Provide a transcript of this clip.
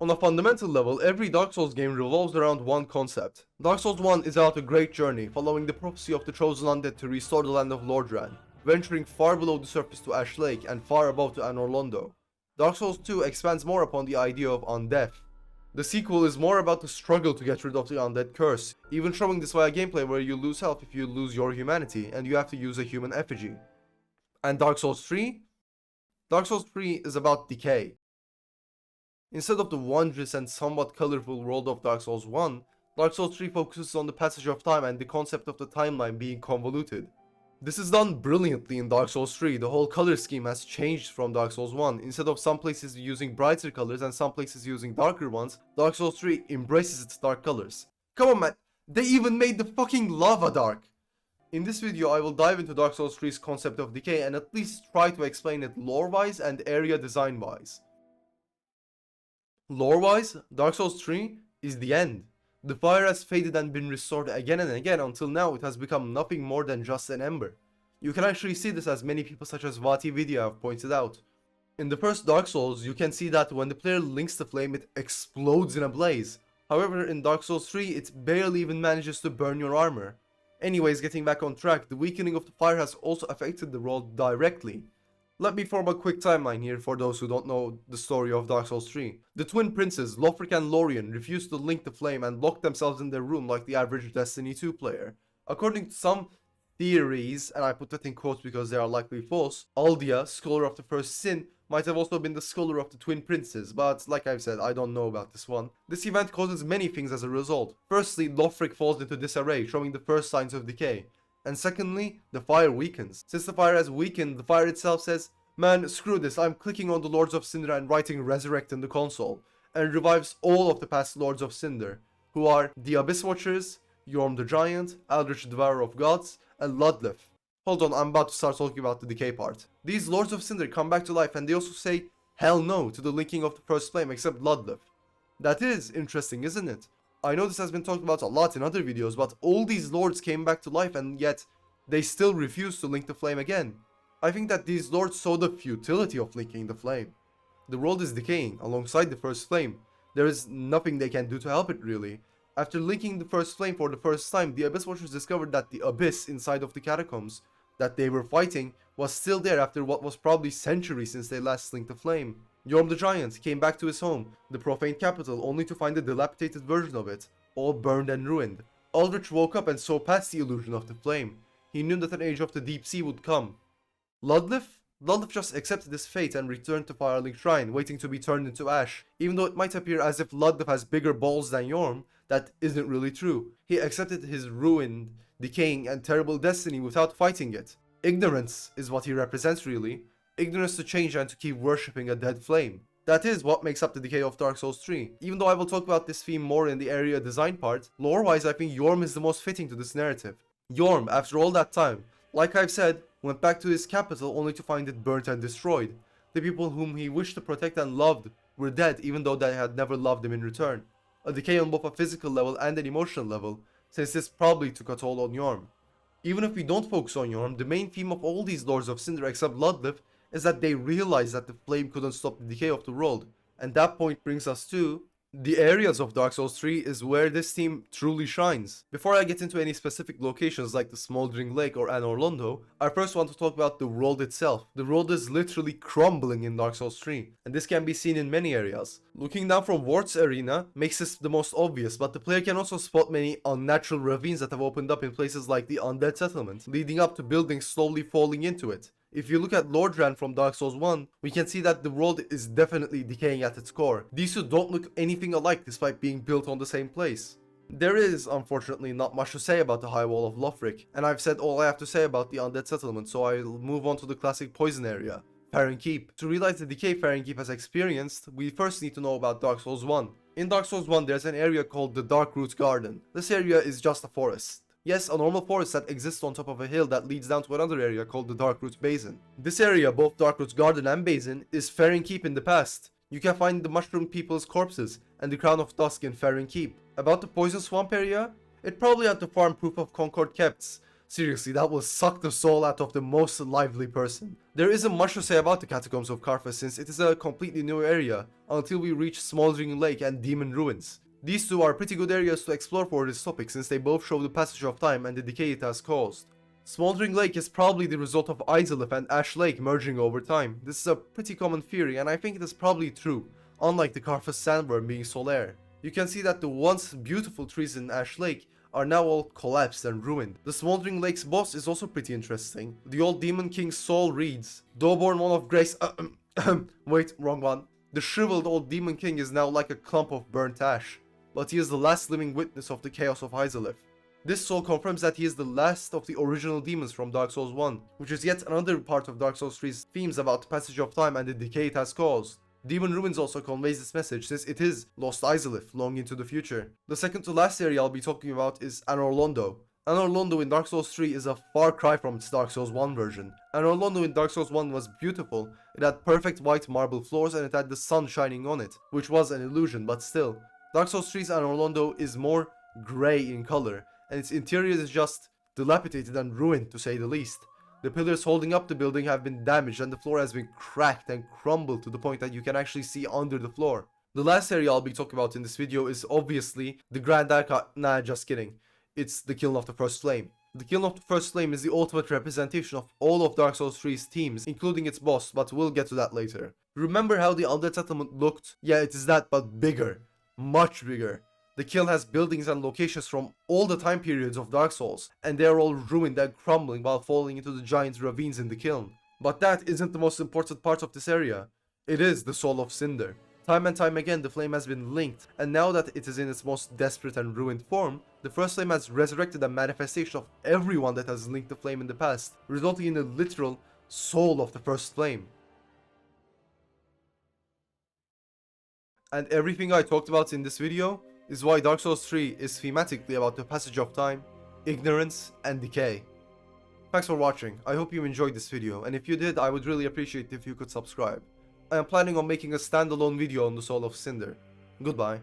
On a fundamental level, every Dark Souls game revolves around one concept. Dark Souls 1 is about a great journey, following the prophecy of the chosen undead to restore the land of Lordran, venturing far below the surface to Ash Lake and far above to Anor Londo. Dark Souls 2 expands more upon the idea of undeath. The sequel is more about the struggle to get rid of the undead curse, even showing this via gameplay where you lose health if you lose your humanity and you have to use a human effigy. And Dark Souls 3? Dark Souls 3 is about Decay. Instead of the wondrous and somewhat colorful world of Dark Souls 1, Dark Souls 3 focuses on the passage of time and the concept of the timeline being convoluted. This is done brilliantly in Dark Souls 3. The whole color scheme has changed from Dark Souls 1. Instead of some places using brighter colors and some places using darker ones, Dark Souls 3 embraces its dark colors. Come on man, they even made the fucking lava dark! In this video I will dive into Dark Souls 3's concept of decay and at least try to explain it lore-wise and area design-wise. Lore-wise, Dark Souls 3 is the end. The fire has faded and been restored again and again until now it has become nothing more than just an ember. You can actually see this as many people such as VatiVidya have pointed out. In the first Dark Souls, you can see that when the player links the flame it explodes in a blaze. However, in Dark Souls 3 it barely even manages to burn your armor. Anyways, getting back on track, the weakening of the fire has also affected the world directly. Let me form a quick timeline here for those who don't know the story of Dark Souls 3. The twin princes, Lothric and Lorien, refused to link the flame and locked themselves in their room like the average Destiny 2 player. According to some theories, and I put that in quotes because they are likely false, Aldia, scholar of the first sin, might have also been the scholar of the twin princes, but like I've said, I don't know about this one. This event causes many things as a result. Firstly, Lothric falls into disarray, showing the first signs of decay. And secondly, the fire weakens. Since the fire has weakened, the fire itself says, "Man, screw this, I'm clicking on the Lords of Cinder and writing Resurrect in the console," and revives all of the past Lords of Cinder, who are the Abyss Watchers, Yhorm the Giant, Eldritch Devourer of Gods, and Ludleth. Hold on, I'm about to start talking about the decay part. These Lords of Cinder come back to life and they also say hell no to the linking of the first flame except Ludleth. That is interesting, isn't it? I know this has been talked about a lot in other videos, but all these lords came back to life and yet they still refuse to link the flame again. I think that these lords saw the futility of linking the flame. The world is decaying alongside the first flame. There is nothing they can do to help it really. After linking the first flame for the first time, the Abyss Watchers discovered that the abyss inside of the catacombs that they were fighting was still there after what was probably centuries since they last linked the flame. Yhorm the Giant came back to his home, the profane capital, only to find a dilapidated version of it, all burned and ruined. Aldrich woke up and saw past the illusion of the flame. He knew that an age of the deep sea would come. Ludleth just accepted his fate and returned to Firelink Shrine, waiting to be turned into ash. Even though it might appear as if Ludleth has bigger balls than Yhorm, that isn't really true. He accepted his ruined, decaying, and terrible destiny without fighting it. Ignorance is what he represents really. Ignorance to change and to keep worshipping a dead flame. That is what makes up the decay of Dark Souls 3. Even though I will talk about this theme more in the area design part, lore-wise I think Yhorm is the most fitting to this narrative. Yhorm, after all that time, like I've said, went back to his capital only to find it burnt and destroyed. The people whom he wished to protect and loved were dead even though they had never loved him in return. A decay on both a physical level and an emotional level, since this probably took a toll on Yhorm. Even if we don't focus on Yhorm, the main theme of all these Lords of Cinder except Ludleth is that they realized that the flame couldn't stop the decay of the world. And that point brings us to the areas of Dark Souls 3 is where this theme truly shines. Before I get into any specific locations like the Smoldering Lake or Anor Londo, I first want to talk about the world itself. The world is literally crumbling in Dark Souls 3, and this can be seen in many areas. Looking down from Wart's arena makes this the most obvious, but the player can also spot many unnatural ravines that have opened up in places like the Undead Settlement, leading up to buildings slowly falling into it. If you look at Lordran from Dark Souls 1, we can see that the world is definitely decaying at its core. These two don't look anything alike despite being built on the same place. There is, unfortunately, not much to say about the High Wall of Lothric, and I've said all I have to say about the Undead Settlement, so I'll move on to the classic poison area, Farron Keep. To realize the decay Farron Keep has experienced, we first need to know about Dark Souls 1. In Dark Souls 1, there's an area called the Darkroot Garden. This area is just a forest. Yes, a normal forest that exists on top of a hill that leads down to another area called the Darkroot Basin. This area, both Darkroot Garden and Basin, is Farron Keep in the past. You can find the Mushroom People's corpses and the Crown of Dusk in Farron Keep. About the Poison Swamp area, it probably had to farm proof of Concord Kepts, Seriously, that will suck the soul out of the most lively person. There isn't much to say about the Catacombs of Karfa since it is a completely new area, until we reach Smoldering Lake and Demon Ruins. These two are pretty good areas to explore for this topic since they both show the passage of time and the decay it has caused. Smoldering Lake is probably the result of Izalith and Ash Lake merging over time. This is a pretty common theory and I think it is probably true, unlike the Karfa sandworm being Solaire. You can see that the once beautiful trees in Ash Lake are now all collapsed and ruined. The Smoldering Lake's boss is also pretty interesting. The old Demon King's soul reads, "Though born one of grace," wait, wrong one. The shriveled old Demon King is now like a clump of burnt ash, but he is the last living witness of the chaos of Izalith. This soul confirms that he is the last of the original demons from Dark Souls 1, which is yet another part of Dark Souls 3's themes about the passage of time and the decay it has caused. Demon Ruins also conveys this message since it is Lost Izalith long into the future. The second to last area I'll be talking about is Anor Londo. Anor Londo in Dark Souls 3 is a far cry from its Dark Souls 1 version. Anor Londo in Dark Souls 1 was beautiful, it had perfect white marble floors and it had the sun shining on it, which was an illusion but still. Dark Souls 3's Anor Londo is more grey in color, and its interior is just dilapidated and ruined to say the least. The pillars holding up the building have been damaged and the floor has been cracked and crumbled to the point that you can actually see under the floor. The last area I'll be talking about in this video is obviously the Grand Archive. Nah, just kidding. It's the Kiln of the First Flame. The Kiln of the First Flame is the ultimate representation of all of Dark Souls 3's themes, including its boss, but we'll get to that later. Remember how the Undead Settlement looked? Yeah, it is that, but bigger. Much bigger. The kiln has buildings and locations from all the time periods of Dark Souls, and they are all ruined and crumbling while falling into the giant ravines in the kiln. But that isn't the most important part of this area. It is the soul of Cinder. Time and time again the flame has been linked, and now that it is in its most desperate and ruined form, the First Flame has resurrected a manifestation of everyone that has linked the flame in the past, resulting in the literal soul of the First Flame. And everything I talked about in this video is why Dark Souls 3 is thematically about the passage of time, ignorance, and decay. Thanks for watching, I hope you enjoyed this video, and if you did, I would really appreciate it if you could subscribe. I am planning on making a standalone video on the soul of Cinder. Goodbye.